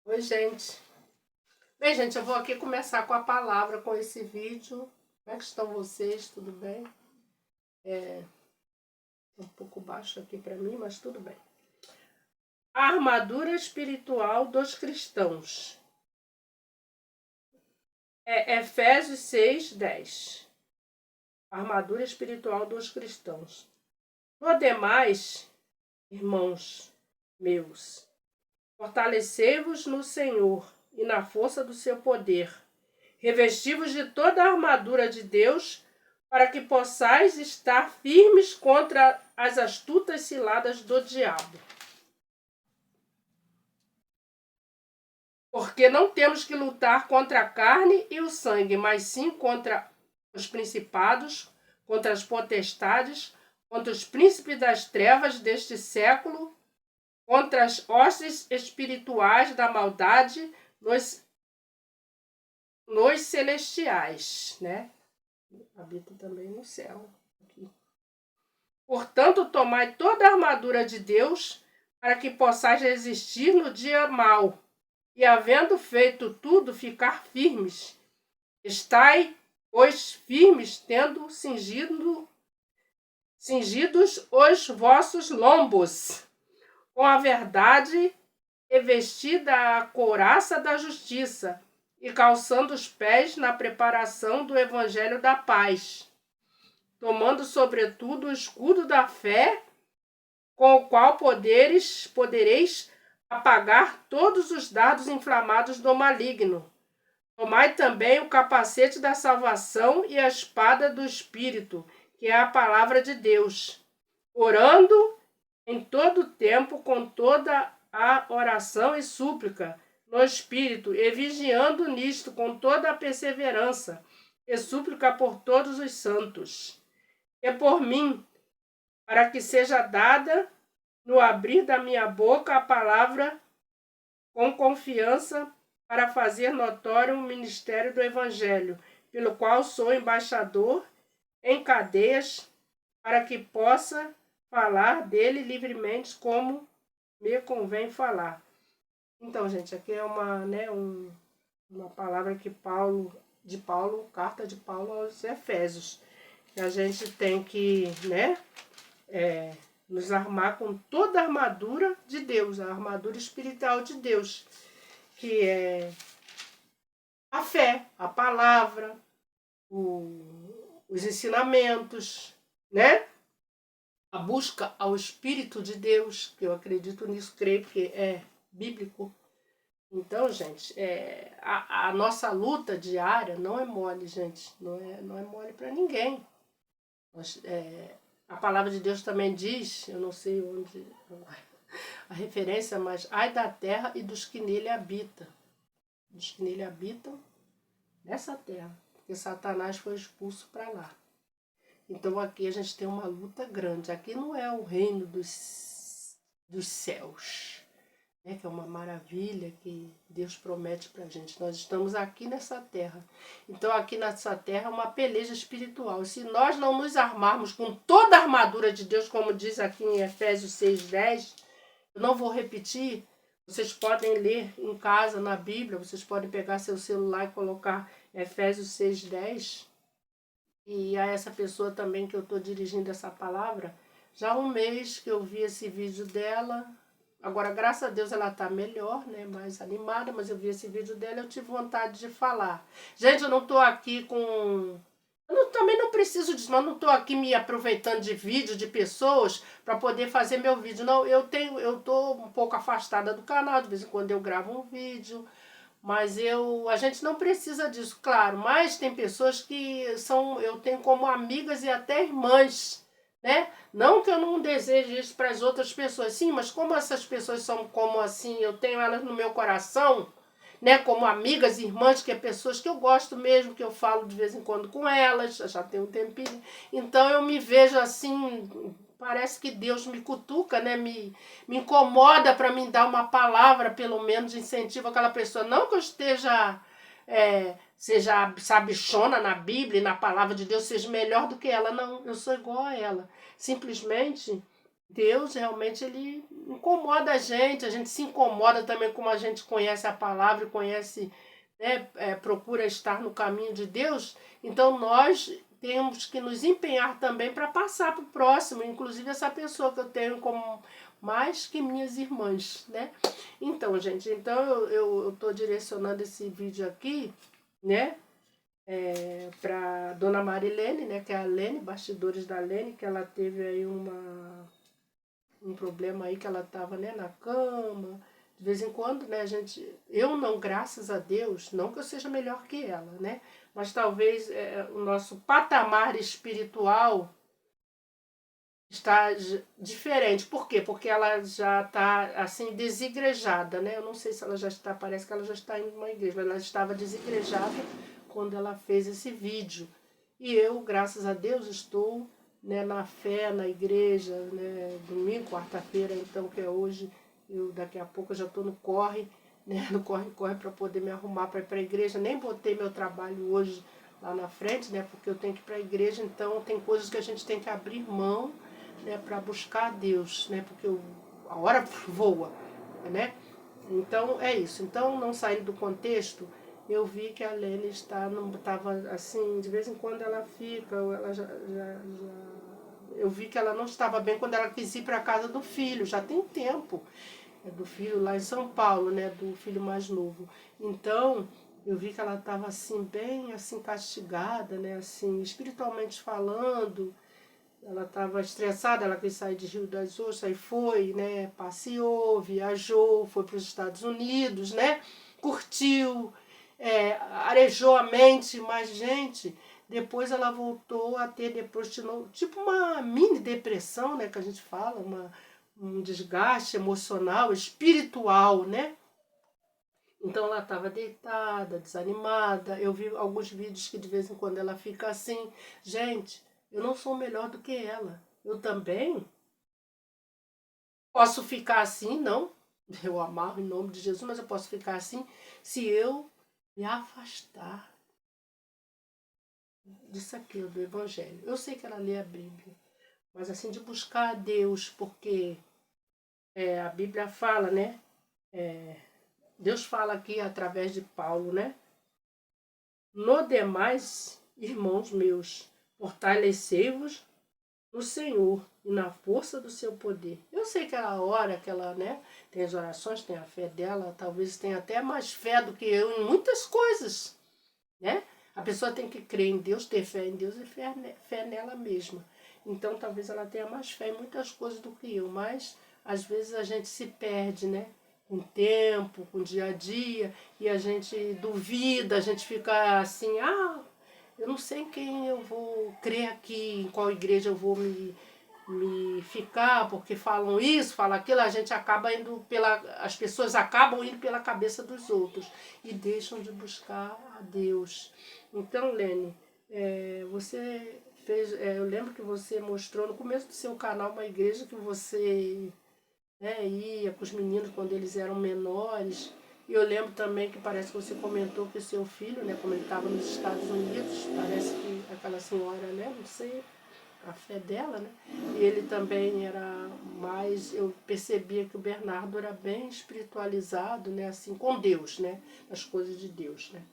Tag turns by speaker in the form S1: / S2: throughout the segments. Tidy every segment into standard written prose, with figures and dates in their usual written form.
S1: Oi, gente. Bem, gente, eu vou aqui começar com a palavra, com esse vídeo. Como é que estão vocês? Tudo bem? Um pouco baixo aqui para mim, mas tudo bem. A armadura espiritual dos cristãos. É Efésios 6:10. A armadura espiritual dos cristãos. No demais, irmãos meus, fortalecei-vos no Senhor e na força do seu poder. Revesti-vos de toda a armadura de Deus, para que possais estar firmes contra as astutas ciladas do diabo. Porque não temos que lutar contra a carne e o sangue, mas sim contra os principados, contra as potestades, contra os príncipes das trevas deste século, contra as hostes espirituais da maldade nos celestiais, né? Habita também no céu. Portanto, tomai toda a armadura de Deus, para que possais resistir no dia mau, e havendo feito tudo, ficar firmes. Estai, pois, firmes, tendo cingidos os vossos lombos, com a verdade, e vestida a couraça da justiça, e calçando os pés na preparação do evangelho da paz, tomando sobretudo o escudo da fé, com o qual podereis apagar todos os dardos inflamados do maligno. Tomai também o capacete da salvação e a espada do Espírito, que é a palavra de Deus, orando em todo tempo com toda a oração e súplica no Espírito, e vigiando nisto com toda a perseverança e súplica por todos os santos. E por mim, para que seja dada no abrir da minha boca a palavra com confiança, para fazer notório o ministério do Evangelho, pelo qual sou embaixador em cadeias, para que possa falar dele livremente como me convém falar. Então, gente, aqui é uma palavra que carta de Paulo aos Efésios, que a gente tem que, nos armar com toda a armadura de Deus, a armadura espiritual de Deus, que é a fé, a palavra, os ensinamentos, né? A busca ao Espírito de Deus, que eu acredito nisso, creio que é bíblico. Então, gente, a nossa luta diária não é mole, gente. Não é mole para ninguém. A palavra de Deus também diz, eu não sei onde a referência, mas ai da terra e dos que nele habitam. Dos que nele habitam nessa terra. Porque Satanás foi expulso para lá. Então aqui a gente tem uma luta grande. Aqui não é o reino dos céus, né, que é uma maravilha que Deus promete para a gente. Nós estamos aqui nessa terra. Então aqui nessa terra é uma peleja espiritual. Se nós não nos armarmos com toda a armadura de Deus, como diz aqui em Efésios 6:10, eu não vou repetir, vocês podem ler em casa, na Bíblia, vocês podem pegar seu celular e colocar Efésios 6:10, e a essa pessoa também que eu estou dirigindo essa palavra, já há um mês que eu vi esse vídeo dela. Agora, graças a Deus, ela está melhor, né? Mais animada, mas eu vi esse vídeo dela e eu tive vontade de falar. Gente, eu não estou aqui com... também não preciso disso, mas não estou aqui me aproveitando de vídeo de pessoas para poder fazer meu vídeo. Não, eu estou um pouco afastada do canal, de vez em quando eu gravo um vídeo, mas a gente não precisa disso, claro. Mas tem pessoas que eu tenho como amigas e até irmãs, né? Não que eu não deseje isso para as outras pessoas, sim, mas como essas pessoas são como assim, eu tenho elas no meu coração, né? Como amigas, irmãs, que é pessoas que eu gosto mesmo, que eu falo de vez em quando com elas, já tem um tempinho. Então eu me vejo assim, parece que Deus me cutuca, né? Me incomoda para me dar uma palavra, pelo menos, de incentivo àquela pessoa. Não que eu esteja, seja sabichona na Bíblia, na palavra de Deus, seja melhor do que ela. Não, eu sou igual a ela. Simplesmente Deus realmente ele incomoda a gente se incomoda também como a gente conhece a palavra, conhece, né, procura estar no caminho de Deus, então nós temos que nos empenhar também para passar para o próximo, inclusive essa pessoa que eu tenho como mais que minhas irmãs, né? Então, gente, então eu estou direcionando esse vídeo aqui, né, para Dona Marilene, né, que é a Lene, bastidores da Lene, que ela teve aí um problema aí que ela estava, né, na cama. De vez em quando, né, a gente, eu não, graças a Deus, não que eu seja melhor que ela, né, mas talvez o nosso patamar espiritual está diferente. Por quê? Porque ela já está assim desigrejada, né? Eu não sei se ela já está, parece que ela já está indo numa igreja, mas ela estava desigrejada quando ela fez esse vídeo. E eu, graças a Deus, estou, né, na fé, na igreja, né, domingo, quarta-feira, então, que é hoje, eu daqui a pouco eu já estou no corre, né, no corre-corre para poder me arrumar para ir para a igreja. Nem botei meu trabalho hoje lá na frente, né, porque eu tenho que ir para a igreja, então tem coisas que a gente tem que abrir mão, né, para buscar a Deus, né, porque a hora voa, né? Então é isso. Então, não saindo do contexto, eu vi que a Lene estava assim, de vez em quando ela fica, ela eu vi que ela não estava bem quando ela quis ir para a casa do filho, já tem tempo, do filho lá em São Paulo, né, do filho mais novo. Então, eu vi que ela estava assim, bem assim, castigada, né, assim, espiritualmente falando. Ela estava estressada, ela quis sair de Rio das Ostras, aí foi, né? Passeou, viajou, foi para os Estados Unidos, né? Curtiu, arejou a mente, mas, gente, depois ela voltou a ter, depois de novo, tipo uma mini depressão, né? Que a gente fala, um desgaste emocional, espiritual, né? Então ela estava deitada, desanimada. Eu vi alguns vídeos que de vez em quando ela fica assim. Gente, eu não sou melhor do que ela. Eu também posso ficar assim, não. Eu amarro em nome de Jesus, mas eu posso ficar assim se eu me afastar disso aqui, do Evangelho. Eu sei que ela lê a Bíblia, mas assim, de buscar a Deus, porque a Bíblia fala, né? Deus fala aqui através de Paulo, né? No demais, irmãos meus, fortalecei-vos no Senhor e na força do seu poder. Eu sei que ela ora, que ela, né, tem as orações, tem a fé dela, talvez tenha até mais fé do que eu em muitas coisas, né? A pessoa tem que crer em Deus, ter fé em Deus e fé nela mesma. Então talvez ela tenha mais fé em muitas coisas do que eu, mas às vezes a gente se perde, né? Com o tempo, com o dia a dia, e a gente duvida, a gente fica assim, eu não sei em quem eu vou crer aqui, em qual igreja eu vou me ficar, porque falam isso, falam aquilo, a gente acaba indo as pessoas acabam indo pela cabeça dos outros e deixam de buscar a Deus. Então, Lene, você fez, eu lembro que você mostrou no começo do seu canal uma igreja que você, né, ia com os meninos quando eles eram menores. E eu lembro também que parece que você comentou que o seu filho, né, como ele estava nos Estados Unidos, parece que aquela senhora, né, não sei, a fé dela, né? E ele também era mais, eu percebia que o Bernardo era bem espiritualizado, né, assim, com Deus, né, as coisas de Deus, né?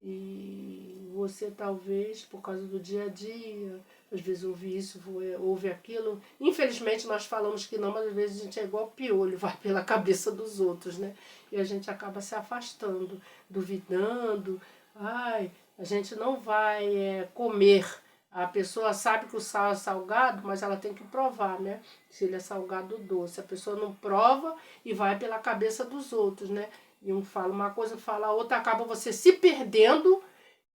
S1: E você talvez, por causa do dia a dia, às vezes ouve isso, ouve aquilo. Infelizmente nós falamos que não, mas às vezes a gente é igual piolho, vai pela cabeça dos outros, né? E a gente acaba se afastando, duvidando. Ai, a gente não vai comer. A pessoa sabe que o sal é salgado, mas ela tem que provar, né? Se ele é salgado ou doce. A pessoa não prova e vai pela cabeça dos outros, né? E um fala uma coisa, fala a outra, acaba você se perdendo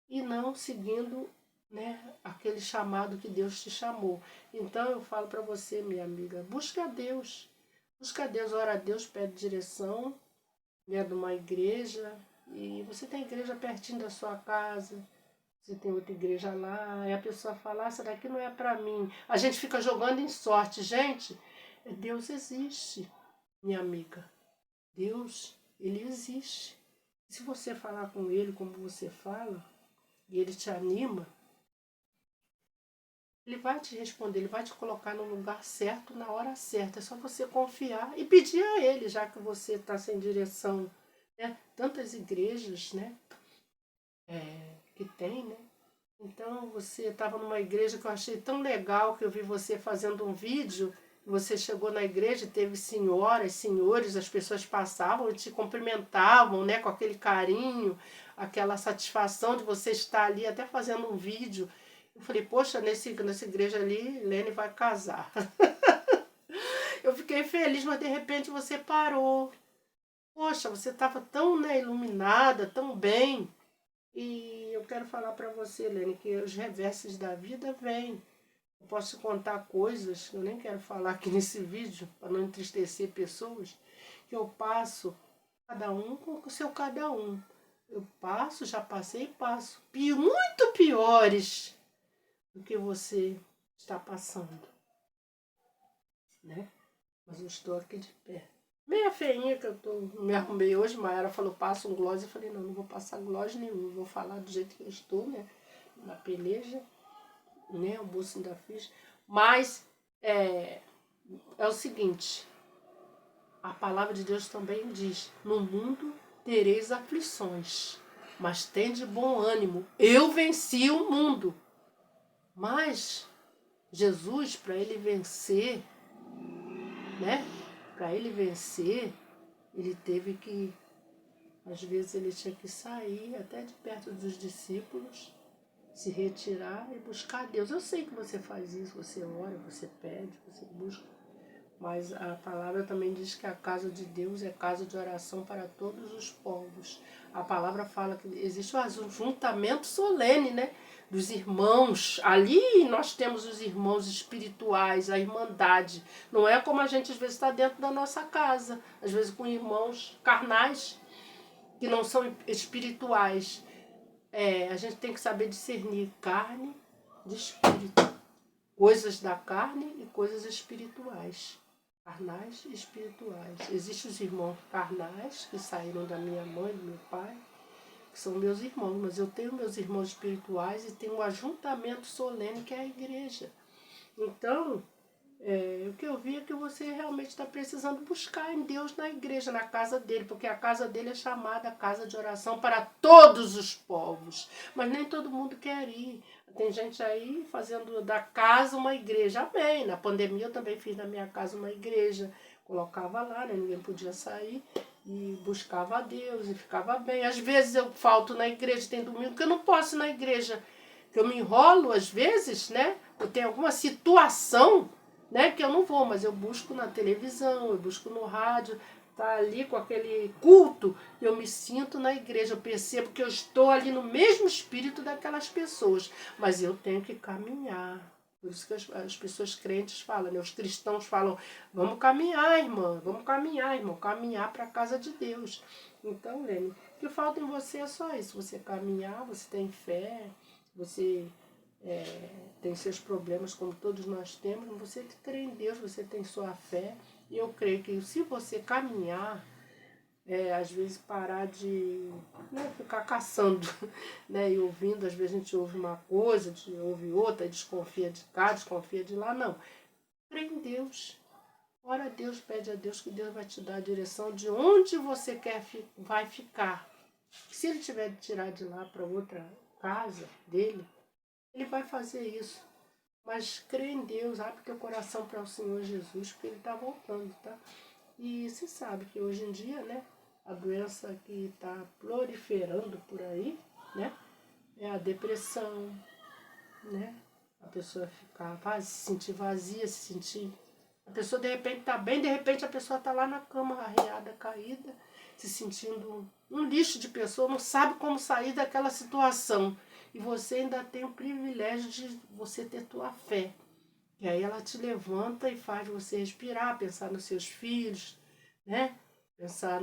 S1: e não seguindo, né, aquele chamado que Deus te chamou. Então eu falo para você, minha amiga, busca a Deus. Busca a Deus, ora a Deus, pede direção, né, de uma igreja. E você tem igreja pertinho da sua casa, você tem outra igreja lá, e a pessoa fala, essa daqui não é para mim. A gente fica jogando em sorte. Gente, Deus existe, minha amiga. Deus, ele existe. Se você falar com ele como você fala, e ele te anima, Ele vai te responder, ele vai te colocar no lugar certo, na hora certa. É só você confiar e pedir a ele, já que você está sem direção. Né? Tantas igrejas, né? Que tem, né? Então você estava numa igreja que eu achei tão legal, que eu vi você fazendo um vídeo. Você chegou na igreja e teve senhoras, senhores, as pessoas passavam e te cumprimentavam, né? Com aquele carinho, aquela satisfação de você estar ali até fazendo um vídeo. Eu falei, poxa, nessa igreja ali, Lene vai casar. Eu fiquei feliz, mas de repente você parou. Poxa, você estava tão, né, iluminada, tão bem. E eu quero falar para você, Lene, que os reversos da vida vêm. Eu posso te contar coisas, eu nem quero falar aqui nesse vídeo, para não entristecer pessoas, que eu passo, cada um com o seu cada um. Eu passo, já passei e passo. Muito piores do que você está passando, né? Mas eu estou aqui de pé. Meia feinha que me arrumei hoje, Mayara falou, passa um gloss. Eu falei, não, não vou passar gloss nenhum, vou falar do jeito que eu estou, né? Na peleja, né? O bolso ainda fiz. Mas é o seguinte, a palavra de Deus também diz, no mundo tereis aflições, mas tende bom ânimo. Eu venci o mundo. Mas Jesus, para ele vencer, né? Para ele vencer, ele teve que, às vezes ele tinha que sair até de perto dos discípulos, se retirar e buscar Deus. Eu sei que você faz isso, você ora, você pede, você busca, mas a palavra também diz que a casa de Deus é casa de oração para todos os povos. A palavra fala que existe um ajuntamento solene, né? Dos irmãos. Ali nós temos os irmãos espirituais, a irmandade. Não é como a gente às vezes está dentro da nossa casa, às vezes com irmãos carnais, que não são espirituais. A gente tem que saber discernir carne de espírito. Coisas da carne e coisas espirituais. Carnais e espirituais. Existem os irmãos carnais que saíram da minha mãe, do meu pai, que são meus irmãos, mas eu tenho meus irmãos espirituais e tenho um ajuntamento solene que é a igreja. Então, o que eu vi é que você realmente está precisando buscar em Deus na igreja, na casa dele, porque a casa dele é chamada casa de oração para todos os povos. Mas nem todo mundo quer ir. Tem gente aí fazendo da casa uma igreja. Amém. Na pandemia eu também fiz da minha casa uma igreja. Colocava lá, né? Ninguém podia sair. E buscava a Deus e ficava bem. Às vezes eu falto na igreja, tem domingo que eu não posso ir na igreja. Que eu me enrolo às vezes, né? Eu tenho alguma situação, né, que eu não vou, mas eu busco na televisão, eu busco no rádio, tá ali com aquele culto, eu me sinto na igreja, eu percebo que eu estou ali no mesmo espírito daquelas pessoas, mas eu tenho que caminhar. Por isso que as pessoas crentes falam, né? Os cristãos falam, vamos caminhar, irmã, vamos caminhar, irmão, caminhar para a casa de Deus. Então, Lene, o que falta em você é só isso, você caminhar, você tem fé, você tem seus problemas como todos nós temos, você crê em Deus, você tem sua fé, e eu creio que se você caminhar, às vezes parar de, né, ficar caçando, né, e ouvindo, às vezes a gente ouve uma coisa, a gente ouve outra, desconfia de cá, desconfia de lá, não. Crê em Deus, ora a Deus, pede a Deus que Deus vai te dar a direção de onde você vai ficar. Se ele tiver de tirar de lá para outra casa dele, ele vai fazer isso. Mas crê em Deus, abre teu coração para o Senhor Jesus, porque ele está voltando, tá? E você sabe que hoje em dia, né, a doença que está proliferando por aí, né, é a depressão, né? A pessoa ficar se sentir vazia, se sentir... A pessoa de repente está bem, de repente a pessoa está lá na cama, arreada, caída, se sentindo um lixo de pessoa, não sabe como sair daquela situação. E você ainda tem o privilégio de você ter tua fé. E aí ela te levanta e faz você respirar, pensar nos seus filhos, né? Pensar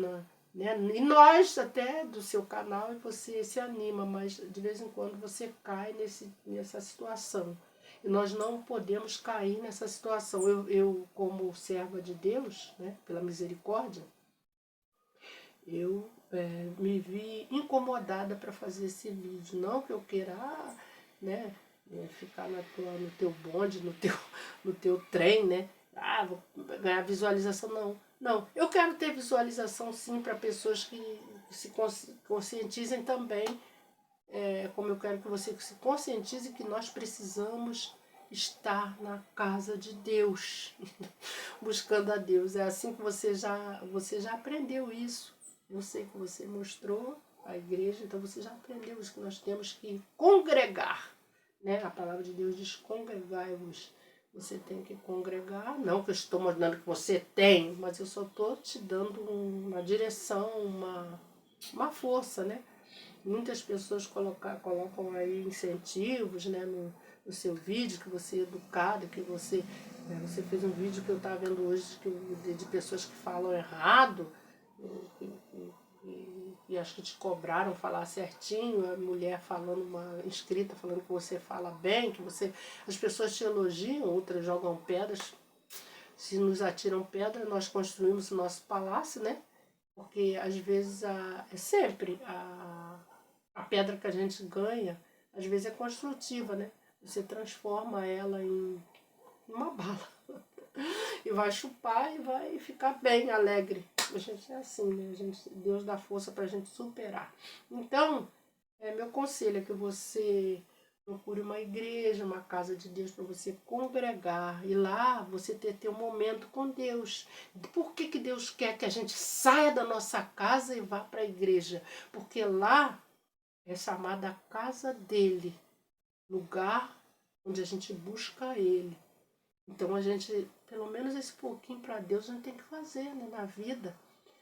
S1: né? E nós até do seu canal, e você se anima, mas de vez em quando você cai nessa situação. E nós não podemos cair nessa situação. Eu como serva de Deus, né, pela misericórdia, eu me vi incomodada para fazer esse vídeo. Não que eu queira, né, ficar no teu bonde, no teu trem, né? Ah, vou ganhar visualização, não. Não, eu quero ter visualização sim para pessoas que se conscientizem também, como eu quero que você se conscientize que nós precisamos estar na casa de Deus, buscando a Deus. É assim que você já aprendeu isso. Eu sei que você mostrou a igreja, então você já aprendeu isso, que nós temos que congregar. Né? A palavra de Deus diz congregai-vos. Você tem que congregar, não que eu estou mostrando que você tem, mas eu só estou te dando uma direção, uma força, né? Muitas pessoas colocam aí incentivos, né, no seu vídeo, que você é educado, que você fez um vídeo que eu estava vendo hoje de pessoas que falam errado, e acho que te cobraram falar certinho, a mulher falando, uma inscrita falando que você fala bem, as pessoas te elogiam, outras jogam pedras. Se nos atiram pedra, nós construímos o nosso palácio, né? Porque às vezes é sempre a pedra que a gente ganha, às vezes é construtiva, né? Você transforma ela em uma bala e vai chupar e vai ficar bem alegre. A gente é assim, né? Deus dá força para a gente superar. Então, meu conselho é que você procure uma igreja, uma casa de Deus para você congregar. E lá você ter um momento com Deus. Por que Deus quer que a gente saia da nossa casa e vá para a igreja? Porque lá é chamada casa dele, lugar onde a gente busca ele. Então a gente, pelo menos esse pouquinho para Deus, a gente tem que fazer, né, na vida.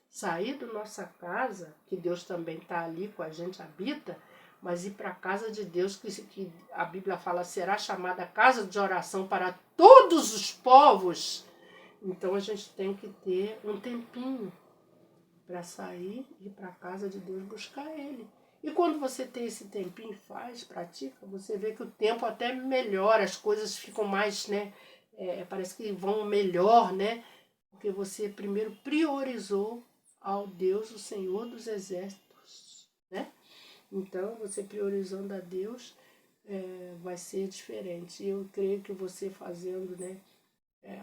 S1: Sair da nossa casa, que Deus também está ali com a gente, habita, mas ir para a casa de Deus, que a Bíblia fala, será chamada casa de oração para todos os povos. Então a gente tem que ter um tempinho para sair e ir para a casa de Deus buscar Ele. E quando você tem esse tempinho, pratica, você vê que o tempo até melhora, as coisas ficam mais, né? Parece que vão melhor, né? Porque você primeiro priorizou ao Deus, o Senhor dos Exércitos, né? Então, você priorizando a Deus, vai ser diferente. E eu creio que você fazendo, né,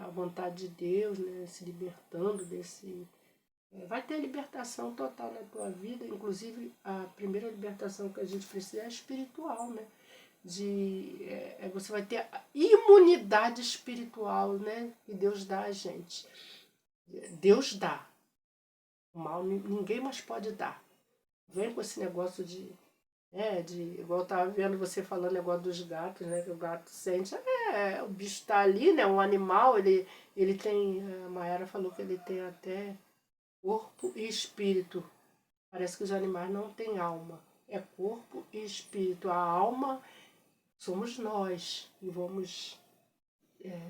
S1: a vontade de Deus, né, se libertando desse... vai ter libertação total na tua vida, inclusive a primeira libertação que a gente precisa é espiritual, né? Você vai ter a imunidade espiritual, né, que Deus dá a gente. Deus dá. O mal ninguém mais pode dar. Vem com esse negócio igual eu estava vendo você falando negócio dos gatos, né? Que o gato sente, o bicho está ali, né? Um animal, ele tem, a Mayara falou que ele tem até corpo e espírito. Parece que os animais não têm alma. É corpo e espírito. A alma somos nós. E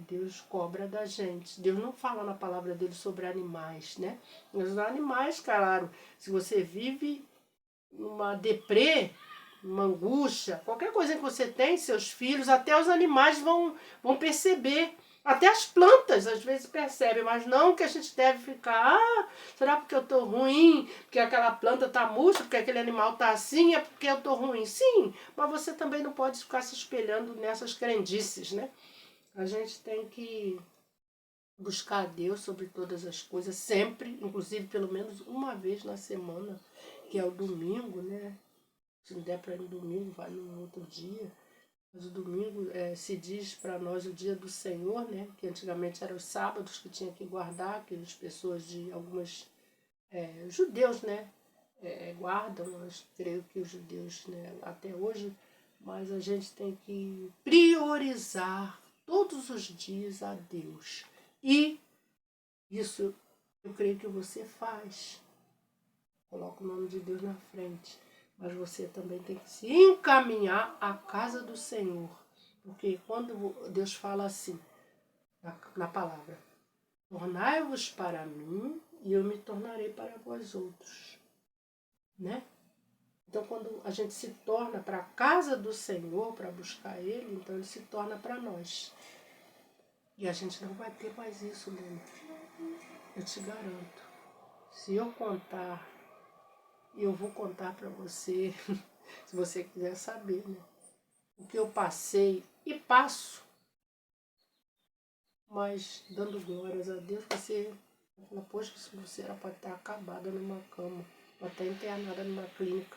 S1: Deus cobra da gente. Deus não fala na palavra dele sobre animais, né? Mas os animais, claro, se você vive numa deprê, uma angústia, qualquer coisa que você tem, seus filhos, até os animais vão perceber. Até as plantas às vezes percebem, mas não que a gente deve ficar, será porque eu estou ruim, porque aquela planta está murcha, porque aquele animal está assim, é porque eu estou ruim. Sim, mas você também não pode ficar se espelhando nessas crendices, né? A gente tem que buscar a Deus sobre todas as coisas, sempre, inclusive pelo menos uma vez na semana, que é o domingo, né? Se não der para ir no domingo, vai no outro dia. Mas o domingo se diz para nós o dia do Senhor, né? Que antigamente eram os sábados que tinha que guardar, que as pessoas de algumas judeus, né? Guardam, mas creio que os judeus, né, até hoje, mas a gente tem que priorizar todos os dias a Deus. E isso eu creio que você faz. Coloca o nome de Deus na frente. Mas você também tem que se encaminhar à casa do Senhor. Porque quando Deus fala assim, na palavra, tornai-vos para mim e eu me tornarei para vós outros. Né? Então, quando a gente se torna para a casa do Senhor, para buscar Ele, então Ele se torna para nós. E a gente não vai ter mais isso, Luna. Eu te garanto. Se eu contar, e eu vou contar para você, se você quiser saber, né? o que eu passei e passo, mas dando glórias a Deus. Você fala, poxa, você era para estar acabada numa cama, para estar internada numa clínica.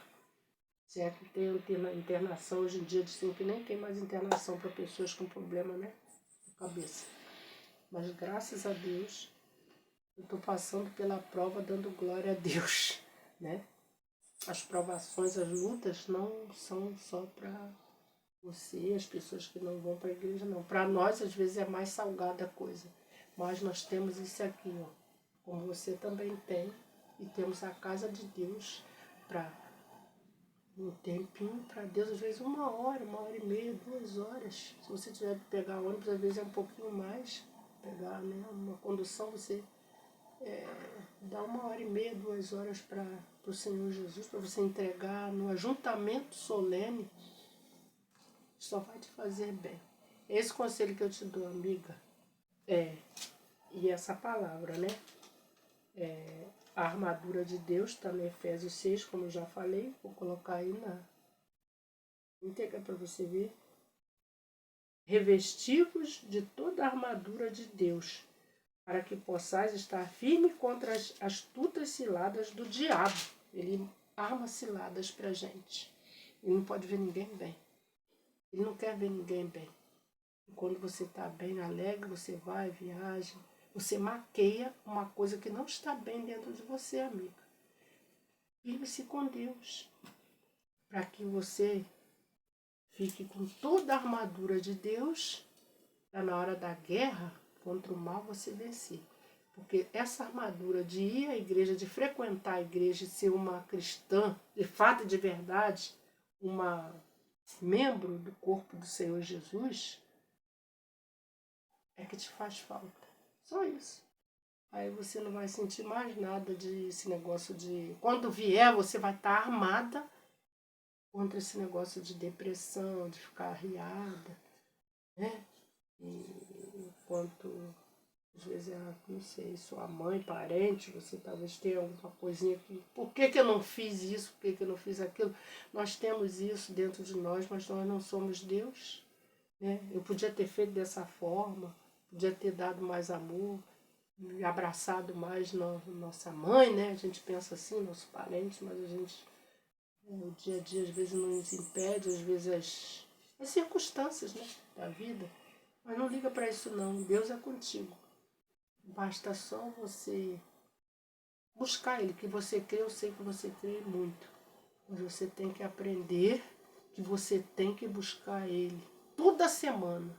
S1: Se é que tem internação hoje em dia, dizem que nem tem mais internação para pessoas com problema, né, na cabeça. Mas graças a Deus, eu estou passando pela prova dando glória a Deus, né? As provações, as lutas não são só para você, as pessoas que não vão para a igreja, não. Para nós, às vezes, é mais salgada a coisa. Mas nós temos isso aqui, ó, como você também tem. E temos a casa de Deus para um tempinho para Deus, às vezes 1 hora, 1h30, 2 horas. Se você tiver que pegar ônibus, às vezes é um pouquinho mais. Pegar, né, uma condução, você dá 1h30, 2 horas para o Senhor Jesus, para você entregar no ajuntamento solene. Só vai te fazer bem. Esse conselho que eu te dou, amiga, e essa palavra, né? A armadura de Deus está no Efésios 6, como eu já falei. Vou colocar aí na íntegra para você ver. Revestivos de toda a armadura de Deus, para que possais estar firme contra as astutas ciladas do diabo. Ele arma ciladas para a gente. Ele não pode ver ninguém bem. Ele não quer ver ninguém bem. E quando você está bem, alegre, você vai, viaja, você maqueia uma coisa que não está bem dentro de você, amiga. Firme-se com Deus, para que você fique com toda a armadura de Deus, para na hora da guerra contra o mal você vencer. Porque essa armadura de ir à igreja, de frequentar a igreja, de ser uma cristã, de fato e de verdade, uma membro do corpo do Senhor Jesus, é que te faz falta. Só isso. Aí você não vai sentir mais nada desse negócio de... Quando vier, você vai estar armada contra esse negócio de depressão, de ficar arriada, né? E enquanto, às vezes, não sei, sua mãe, parente, você talvez tenha alguma coisinha que... Por que eu não fiz isso? Por que eu não fiz aquilo? Nós temos isso dentro de nós, mas nós não somos Deus, né? Eu podia ter feito dessa forma, podia ter dado mais amor, abraçado mais nossa mãe, né? A gente pensa assim, nossos parentes, mas a gente, o dia a dia às vezes nos impede, às vezes as circunstâncias, né, da vida. Mas não liga para isso não, Deus é contigo. Basta só você buscar Ele, que você crê, eu sei que você crê muito. Mas você tem que aprender que você tem que buscar Ele toda semana,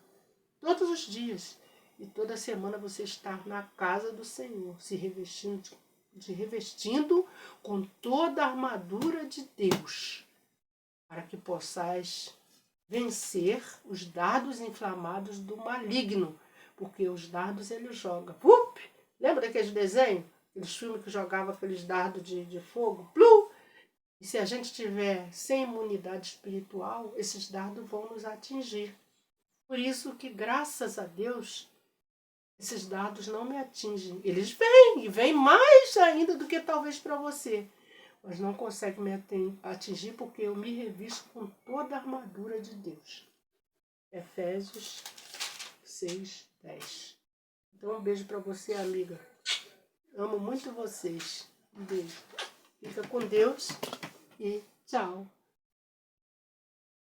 S1: todos os dias. E toda semana você estar na casa do Senhor, se revestindo com toda a armadura de Deus, para que possais vencer os dardos inflamados do maligno, porque os dardos ele joga. Lembra daqueles desenhos? Aqueles filmes que jogavam aqueles dardos de fogo? E se a gente tiver sem imunidade espiritual, esses dardos vão nos atingir. Por isso que, graças a Deus, esses dardos não me atingem. Eles vêm, e vêm mais ainda do que talvez para você. Mas não conseguem me atingir porque eu me revisto com toda a armadura de Deus. Efésios 6:10. Então um beijo para você, amiga. Amo muito vocês. Um beijo. Fica com Deus e tchau.